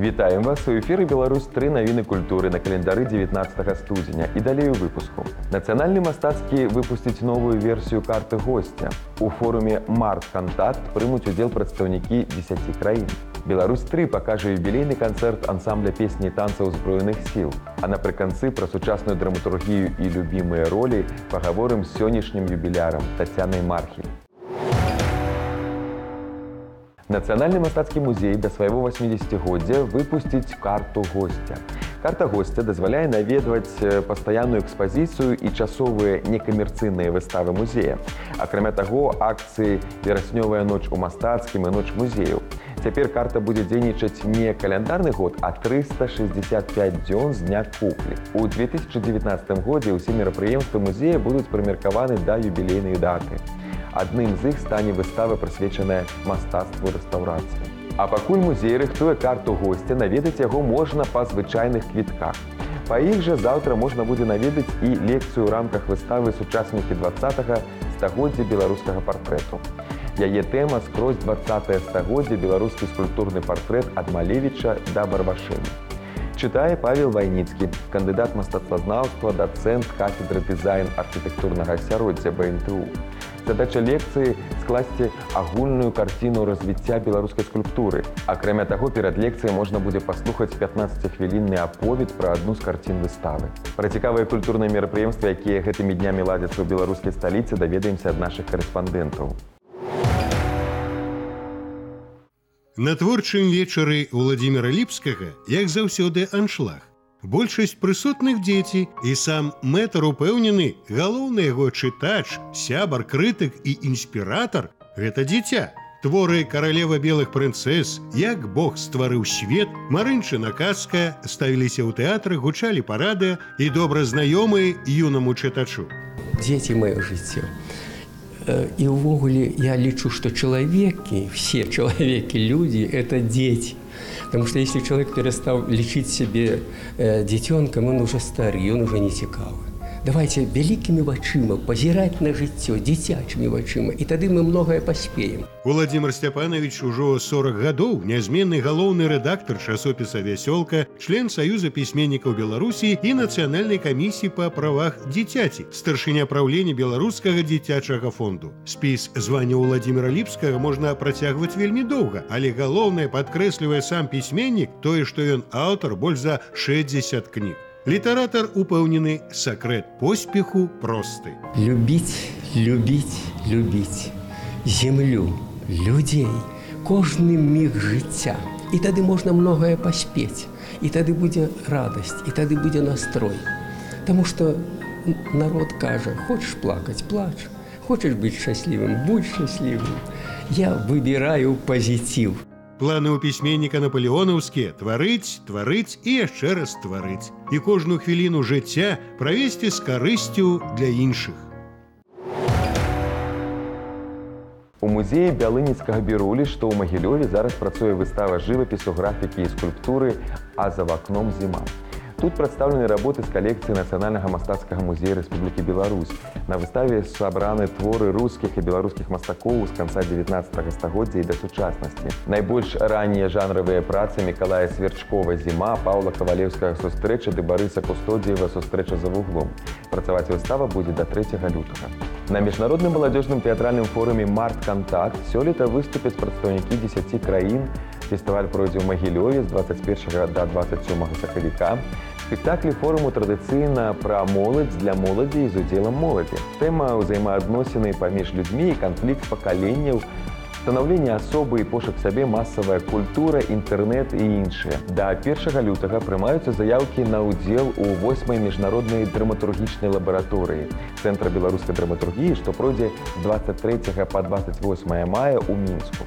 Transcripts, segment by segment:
Вітаем вас у эфіры «Беларусь-3 навіны культуры» на календары 19 студзеня і далей у выпуску. Нацыянальны мастацкі выпусціць новую версію карты гостя. У форуме «Март-Контакт» прымуць удзел прадстаўнікі 10 краін. «Беларусь-3» пакажа юбілейны канцэрт ансамбля песні і танцаў Узброеных сіл. А напрыканцы пра сучасную драматургію і любімыя ролі пагаворым з сённяшнім юбілярам Тацянай Мархель. Нацыянальны мастацкі музей да свайго 80-годдзя выпусціць карту гостя. Карта гостя дазваляе наведваць пастаянную экспазіцыю і часовыя некамерцыйныя выставы музея. Акрамя таго, акцыі «Вераснёвая ноч у мастацкім» і «Ноч музеяў». Цяпер карта будзе дзейнічаць не каляндарны год, а 365 дзён з дня куплі. У 2019 годзе ўсе мерапрыемствы музея будуць прымеркаваны да юбілейнай даты. Адным з іх стане выстава, прысвечаная мастацтву рэстаўрацыі. А пакуль музей рыхтуе карту гостя, наведаць яго можна па звычайных квітках. Па іх жа заўтра можна будзе наведаць і лекцыю ў рамках выставы «Сучаснікі 20-го стагоддзя беларускага партрэту». Яе тэма скрозь 20-е стагоддзя беларускі скульптурны партрэт ад Малевіча да Барбашыны. Чытае Павел Вайніцкі, кандыдат мастацтвазнаўства, дацэнт кафедры дызайн архітэктурнага асяроддзя БНТУ. Задача лекцыі – скласці агульную карціну развіцця беларускай скульптуры. Акрамя таго, перад лекцыяй можна будзе паслухаць 15-хвілінны аповед пра адну з карцін выставы. Пра цікавыя культурныя мерапрыемствы, якія гэтымі днямі ладзяцца ў беларускай сталіцы, даведаемся ад нашых карэспандэнтаў. На творчым вечары Уладзіміра Ліпскага, як заўсёды, аншлаг. Большасць прысутных дзеці, і сам мэтр упэўнены, галоўны яго чытач, сябар, крытык і інспіратар – гэта дзіця. Творы «Каралева белых прынцэс», «Як Бог стварыў свет», «Марынчына казка» ставіліся ў тэатры, гучалі парады і добра знаёмыя юнаму чытачу. Дзеці – маё жыццё. И увогуле я лічу, что человеки, все человеки, люди – это дети. Потому что если человек перестал лечить себе детенком, он уже старый, он уже не цікавы. Давайте великими вачыма пазіраць на жыццё, дзіцячымі вачыма, і тады мы многое паспеем. Уладзімір Сцяпанович ужо 40 гадоў нязменны галоўны рэдактар часопіса «Вясёлка», член Саюза пісьменнікаў Беларусі і Нацыянальнай камісіі па правах дзіцяці, старшыня праўлення Беларускага дзіцячага фонду. Спіс звання Уладзіміра Ліпскага можна працягваць вельмі доўга, але галоўнае, падкрэслівае сам пісьменнік, тое, што ён аўтар больш за 60 кніг. Літаратар упэўнены, сакрэт поспеху просты. Любіць, любіць, любіць зямлю, людзей, кожны міг жыцця. І тады можна многае паспець, і тады будзе радасць, і тады будзе настрой. Таму што народ кажа, хочаш плакаць, плач, хочаш быць шчаслівым, будь шчаслівым. Я выбіраю пазіціў. Планы ў пісьменніка напалеонаўскія – тварыць, тварыць і яшчэ раз тварыць. І кожную хвіліну жыцця правесці з карысцю для іншых. У музеі Бялыніцкага бірулі, што ў Магілёве, зараз працуе выстава жывапісу, графікі і скульптуры «А за вакном зіма». Тут прадстаўлены работы з калекцыі Нацыянальнага мастацкага музея Рэспублікі Беларусь. На выставе сабраны творы рускіх і беларускіх мастакоў з канца 19 стагоддзя і да сучаснасці. Найбольш раннія жанравыя працы Мікалая Сверчкова «Зіма», Паўла Кавалеўскага «Сустрэча» ды Барыса Кустодзіева «Сустрэча за вуглом». Працаваць выстава будзе да 3 лютага. На міжнародным маладзёжным тэатральным форуме «Март-Контакт» сёлета выступяць прадстаўнікі 10 краін. Фестываль пройдзе ў Магілёве з 21 да 27 сакавіка. Спектаклі форуму традыцыйна пра моладзь для моладзі і з удзелам моладзі. Тэма ўзаемаадносіны паміж людзьмі і канфлікт пакаленняў, станаўленне асобы і пошук сабе, масавая культура, інтэрнэт і іншыя. Да 1 лютага прымаюцца заяўкі на ўдзел у 8-й міжнароднай драматургічнай лабараторыі Цэнтра беларускай драматургіі, што пройдзе з 23 па 28 мая ў Мінску.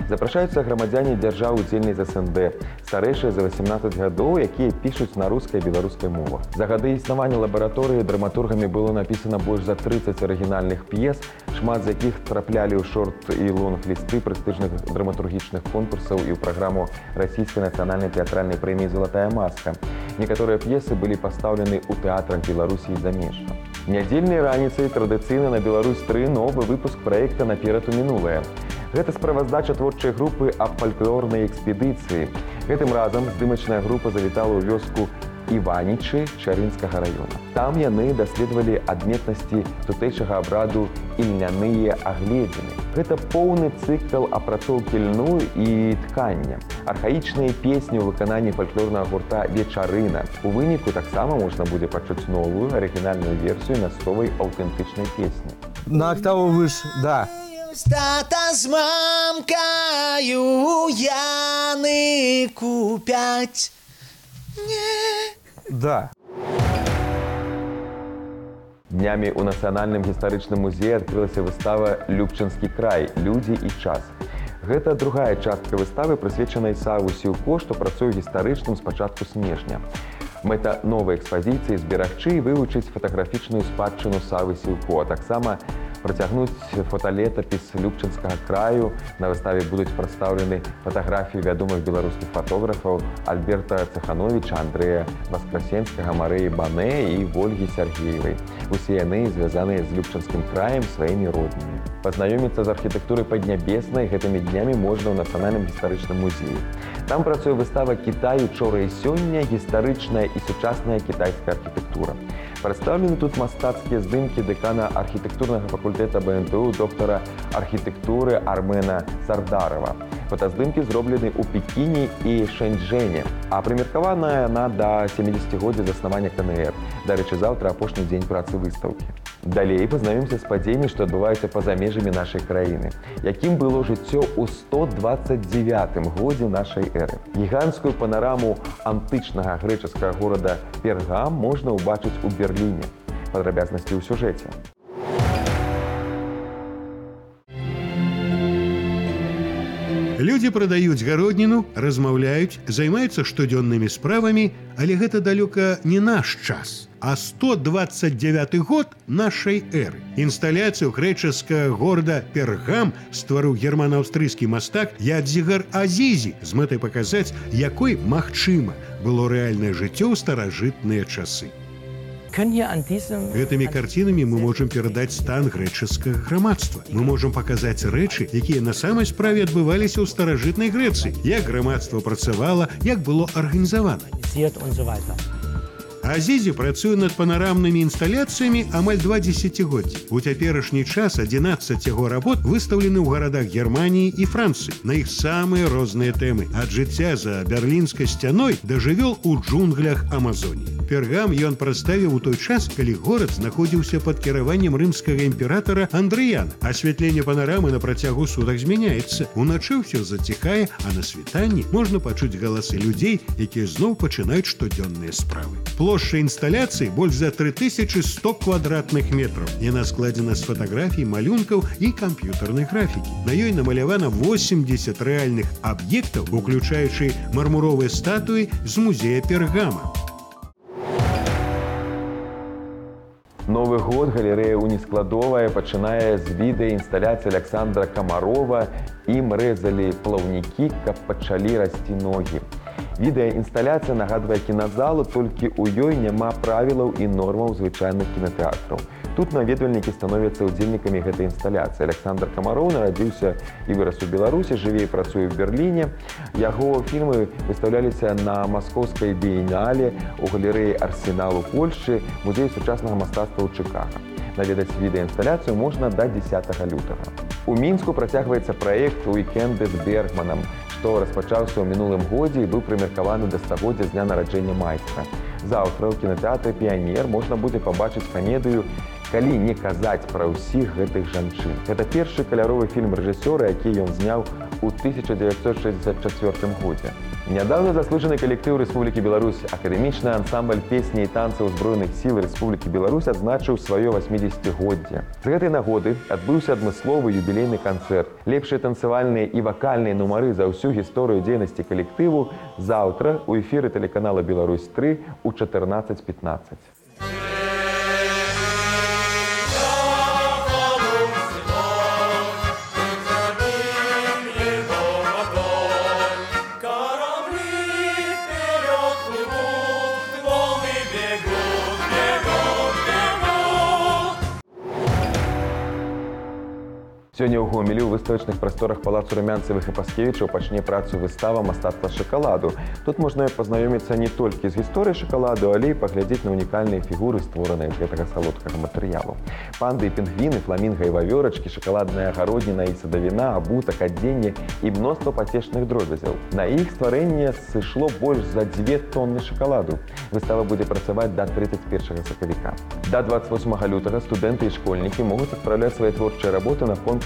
Запрашаюцца грамадзяне дзяржаў-удзельніц СНД, старэйшыя за 18 гадоў, якія пішуць на рускай і беларускай мовах. За гады існавання лабараторыі драматургамі было напісана больш за 30 арыгінальных п'ес, шмат з якіх траплялі ў шорт і лонг-лісты прэстыжных драматургічных конкурсаў і ў праграму расійскай нацыянальнай тэатральнай прэміі «Залатая маска». Некаторыя п'есы былі пастаўлены ў тэатрах Беларусі і замежжа. Нядзельнай раніцай традыцыйна на «Беларусь-3» новы выпуск праекта «Наперад у мінулае». Гэта справаздача творчай групы аб фальклорнай экспедыцыі. Гэтым разам здымачная група завітала ў вёску Іванічы Чарынскага раёна. Там яны даследавалі адметнасці тутэйшага абраду ільняныя агледзіны. Гэта поўны цыкл апрацоўкі льну і ткання, архаічныя песні ў выкананні фальклорнага гурта «Вечарына». У выніку таксама можна будзе пачуць новую арыгінальную версію мясцовай аўтэнтычнай песні. На октаву выше, да. Тата з мамкою яны купять. Да. Днямі ў Нацыянальным гістарычным музеі адкрылася выстава «Любчанскі край. Людзі і час». Гэта другая частка выставы, прысвечанай Саву Сіўко, што працуе гістарычным з пачатку снежня. Мэта новай экспазіцыі зберагчы і вывучыць фатаграфічную спадчыну Савы Сіўко, а таксама працягнуць фоталетапіс Любчанскага краю. На выставе будуць прадстаўлены фатаграфіі вядомых беларускіх фатографаў Альберта Цехановіча, Андрэя Васкрасенскага, Марыі Бане і Вольгі Сяргеевай. Усе яны звязаныя з Любчанскім краем сваімі роднымі. Пазнаёміцца з архітэктурай паднябеснай гэтымі днямі можна ў Нацыянальным гістарычным музеі. Там працуе выстава «Кітай учора і сёння. Гістарычная і сучасная кітайская архітэктура». Прадстаўлены тут мастацкія здымкі дэкана архітэктурнага факультэта БНТУ доктара архітэктуры Армена Сардарова. Фотаздымкі зроблены ў Пекіне і Шэньчжэне, а прымеркаваная яна да 70-годдзя заснавання КНР. Дарэчы, заўтра апошні дзень працы выстаўкі. Далей пазнаёмся з падзеямі, што адбываюцца па-за межамі нашай краіны. Якім было жыццё ў 129 годзе нашай эры. Гіганцкую панараму антычнага грэчаскага горада Пергам можна ўбачыць у Берліне. Падрабязнасці ў сюжэце. Людзі прадаюць гародніну, размаўляюць, займаюцца штодзённымі справамі, але гэта далёка не наш час, а 129 год нашай эры. Інсталяцыю грэчаскага горада Пергам стварыў германа-аўстрыйскі мастак Ядзігар Азізі з мэтай паказаць, якой, магчыма, было рэальнае жыццё ў старажытныя часы. Гэтымі карцінамі мы можам перадаць стан грэчаскага грамадства. Мы можам паказаць рэчы, якія на самай справе адбываліся ў старажытнай Грэцыі, як грамадства працавала, як было арганізавана. Азізі працуе над панарамнымі інсталяцыямі амаль 2 дзесяцігоддзі. У цяперашні час 11 яго работ выстаўлены ў гарадах Германіі і Францыі. На іх самыя розныя тэмы, ад жыцця за берлінскай сцяной да жывёл у джунглях Амазоніі. Пергам ён прадставіў у той час, калі горад знаходзіўся пад кіраваннем рымскага імператара Андрыяна. Асвятленне панарамы на працягу сутак змяняецца. Уначы ўсё заціхае, а на світанні можна пачуць галасы людзей, якія зноў пачынаюць штодзённыя справы. Плошча інсталяцыі больш за 3100 квадратных метраў. Яна складзена з фатаграфій, малюнкаў і камп'ютарнай графікі. На ёй намалявана 80 рэальных аб'ектаў, уключаючы мармуровыя статуі з музея Пергама. Новы год галерэя «Унескладовая» пачынае з відэаінсталяцыі Александра Камарова «Ім рэзалі плаўнікі, каб пачалі расці ногі». Відэаінсталяцыя нагадвае кіназалу, толькі ў ёй няма правілаў і нормаў звычайных кінатэатраў. Тут наведвальнікі становяцца ўдзельнікамі гэтай інсталяцыі. Александр Камароў нарадзіўся і вырас у Беларусі, жыве і працуе ў Берліне. Яго фільмы выстаўляліся на маскоўскай біенале, у галерэі «Арсенал» у Польшчы, музеі сучаснага мастацтва ў Чыкага. Наведаць відэаінсталяцыю можна да 10 лютага. У Мінску працягваецца праект «Уікенды з Бергманам», што распачаўся ў мінулым годзе і быў прымеркаваны да стагоддзя з дня нараджэння майстра. Заўтра ў кінатэатры «Піянер» можна будзе пабачыць камедыю «Калі не казаць пра ўсіх гэтых жанчын». Гэта першы каляровы фільм рэжысёра, які ён зняў у 1964 годзе. Нядаўна заслужаны калектыў Рэспублікі Беларусь, акадэмічны ансамбль песні і танцаў Збройных сіл Рэспублікі Беларусь адзначыў сваё 80-годдзе. З гэтай нагоды адбыўся адмысловы юбілейны канцэрт. Лепшыя танцавальныя і вакальныя нумары за ўсю гісторыю дзейнасці калектыву заўтра ў эфіры тэлеканала «Беларусь-3» у 14:15. Сёння ў Гомелі ў выставачных прасторах палацу Румянцевых і Паскевічаў пачне працу выстава мастацтва шакаладу. Тут можна пазнаёміцца не толькі з гісторыяй шакаладу, але і паглядзець на унікальныя фігуры, створаныя з гэтага салодкага матэрыялу. Панды і пінгвіны, фламінга і вавёрачкі, шакаладная агародніна і садавіна, абутак, адзенне і мноства пацешных дробязяў. На іх стварэнне сышло больш за 2 тонны шакаладу. Выстава будзе працаваць да 31 сакавіка. Да 28 лютага студэнты і школьнікі могуць адпраўляць свае творчыя работы на конкурс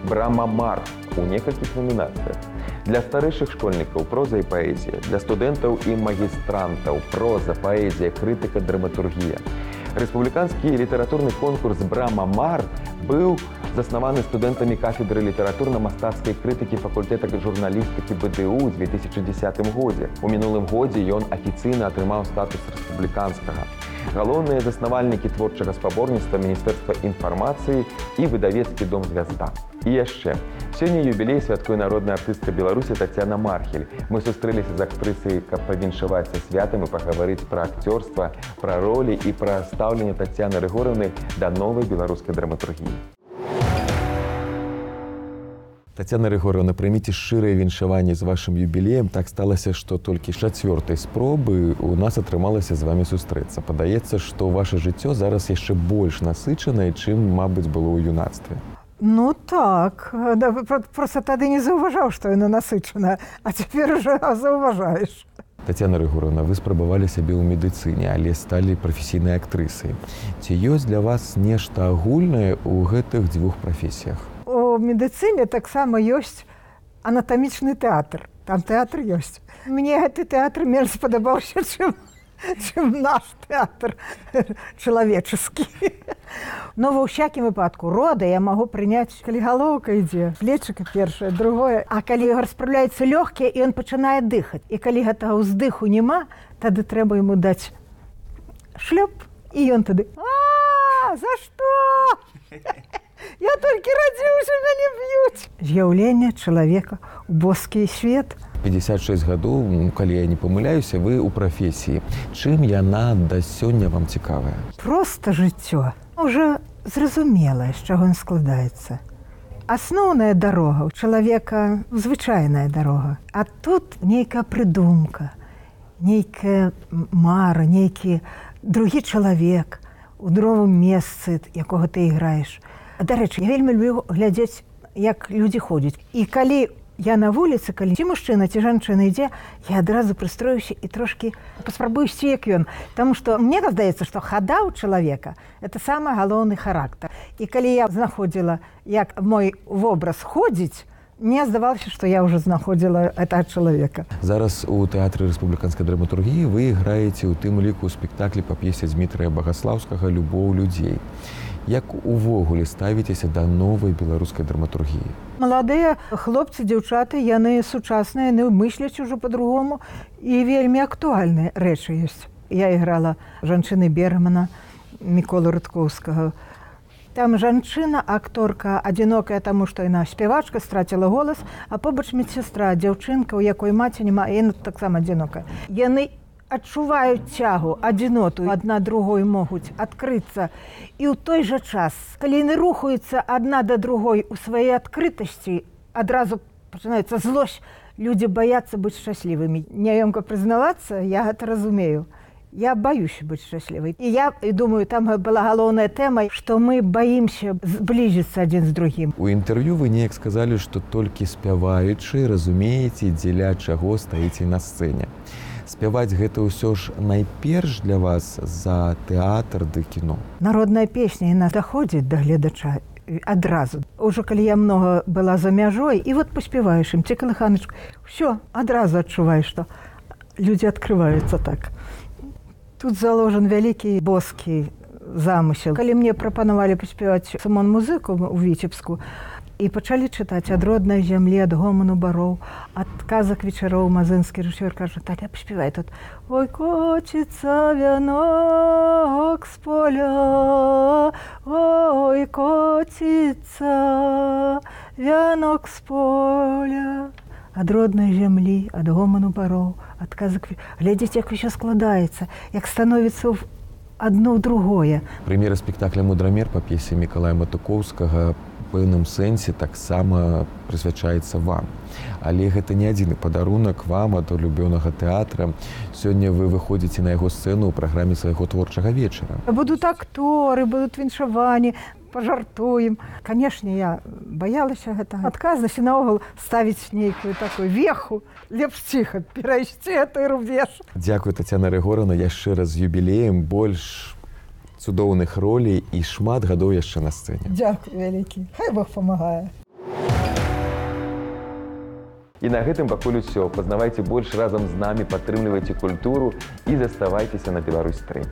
«Брама-Мар» у некалькіх номінацыях. Для старэйшых школьнікаў проза і паэзія, для студэнтаў і магістрантаў проза, паэзія, крытыка, драматургія. Рэспубліканскі літаратурны конкурс «Брама-Мар» быў заснаваны студэнтамі кафедры літаратурна-мастацкай крытыкі факультэта журналістыкі БДУ ў 2010 годзе. У мінулым годзе ён афіцыйна атрымаў статус рэспубліканскага. Галоўныя заснавальнікі творчага спаборніцтва Міністэрства інфармацыі і выдавецкі дом «Звязда». І яшчэ. Сёння юбілей святкуе народная артыстка Беларусі Тацяна Мархель. Мы сустрэліся з актрысай, каб павіншаваць са святам і пагаварыць пра акцёрства, пра ролі і пра стаўленне Тацяны Рыгораўны да новай беларускай драматургіі. Тацяна Рыгораўна, прыміце шчырае віншаванне з вашым юбілеем. Так сталася, што толькі з 4-й спробы у нас атрымалася з вамі сустрэцца. Падаецца, што ваше жыццё зараз яшчэ больш насычанае, чым, мабыць, было ў юнацтве. Ну так, да, просто тады не заўважаў, што яна насычаная, а цяпер ужо заўважаеш. Тацяна Рыгораўна, вы спрабавалі сябе ў медыцыне, але сталі прафесійнай актрысай. Ці ёсць для вас нешта агульнае ў гэтых дзвюх прафесіях? У медыцыне таксама ёсць анатамічны тэатр. Там тэатр ёсць. Мне гэты тэатр менш спадабаўся, чым наш тэатр чалавечаскі. Но ва ўсякім выпадку рода я магу прыняць, калі галоўка ідзе, плечыка першае, другое. А калі распраўляецца лёгкія, і ён пачынае дыхаць. І калі гэтага ўздыху няма, тады трэба яму даць шлёп, і ён тады: «А, за што? Я толькі радзіўся, мяне б'юць!» З'яўленне чалавека ў боскі свет. 56 гадоў, калі я не памыляюся, вы ў прафесіі. Чым яна да сёння вам цікавая? Проста жыццё. Уже зразумелае, з чаго ён складаецца. Асноўная дарога ў чалавека — звычайная дарога. А тут нейкая прыдумка, нейкая мара, нейкі другі чалавек у другім месцы, якога ты іграеш. Дарэчы, я вельмі люблю глядзець, як людзі ходзяць. І калі я на вуліцы, калі ці мужчына, ці жанчына ідзе, я адразу прыстроюся і трошкі паспрабую ісці, як ён. Таму што мне здаецца, што хада ў чалавека — это самы галоўны характар. І калі я знаходзіла, як мой вобраз ходзіць, мне здавалася, што я ўжо знаходзіла гэтага чалавека. Зараз у тэатры рэспубліканскай драматургіі вы іграеце ў тым ліку спектаклі па п'есе Дмітрыя Багаслаўскага «Любоў людзей». Як увогуле ставіцеся да новай беларускай драматургіі? Маладыя хлопцы, дзяўчаты, яны сучасныя, яны мысляць ужо па-другому, і вельмі актуальныя рэчы ёсць. Я іграла жанчыны Бергмана, Міколы Рудкоўскага. Там жанчына, акторка, адзінокая таму, што яна спявачка, страціла голас, а побач медсястра, дзяўчынка, у якой маці няма, і яна таксама адзінокая. Яны адчуваюць цягу, адзіноту, адна другой могуць адкрыцца. І ў той жа час, калі яны рухаюцца адна да другой у сваёй адкрытасці, адразу пачынаецца злосць, людзі баяцца быць шчаслівымі. Няёмка прызнавацца, я гэта разумею. Я баюся быць шчаслівай. І я думаю, там была галоўная тэма, што мы баімся зблізіцца адзін з другім. У інтэрв'ю вы неяк сказалі, што толькі спяваючы разумееце, дзеля чаго стаіце на сцэне. Спяваць гэта ўсё ж найперш для вас за тэатр ды кіно? Народная песня, яна даходзіць да гледача адразу. Ужо калі я многа была за мяжой, і вот паспяваеш ім, ці калыханачку, ўсё, адразу адчуваеш, што людзі адкрываюцца так. Тут заложен вялікі боскі замысел. Калі мне прапанавалі паспяваць самон-музыку ў Віцебску, і пачалі чытаць ад роднай зямлі, ад гоману бароў, ад казак вечароў, мазынскі рэжысёр кажа: «Таля, паспявай тут». Ой, коціцца вянок з поля, ой, коціцца вянок з поля. Ад роднай зямлі, ад гоману бароў, ад казак... Глядзіце, як усё складаецца, як становіцца адно ў другое. Прэм'ера спектакля «Мудрамер» па п'есе Мікалая Матукоўскага пэўным сэнсе таксама прысвячаецца вам. Але гэта не адзіны падарунак вам ад улюбёнага тэатра. Сёння вы выходзіце на яго сцэну ў праграме свайго творчага вечара. Будут акторы, будут віншаванні, пажартуем. Канешне, я баялася гэтага. Адказнасць і наогул ставіць нейкую такую веху. Лепш ціха перайсці гэты рубеж. Дзякуй, Тацяна Рыгораўна, яшчэ раз з юбілеем, больш цудоўных ролей і шмат гадоў яшчэ на сцэне. Дзякуй вялікі. Хай Бог памагае. І на гэтым пакуль усё. Пазнавайце больш разам з намі, падтрымлівайце культуру і заставайцеся на Беларусь 3.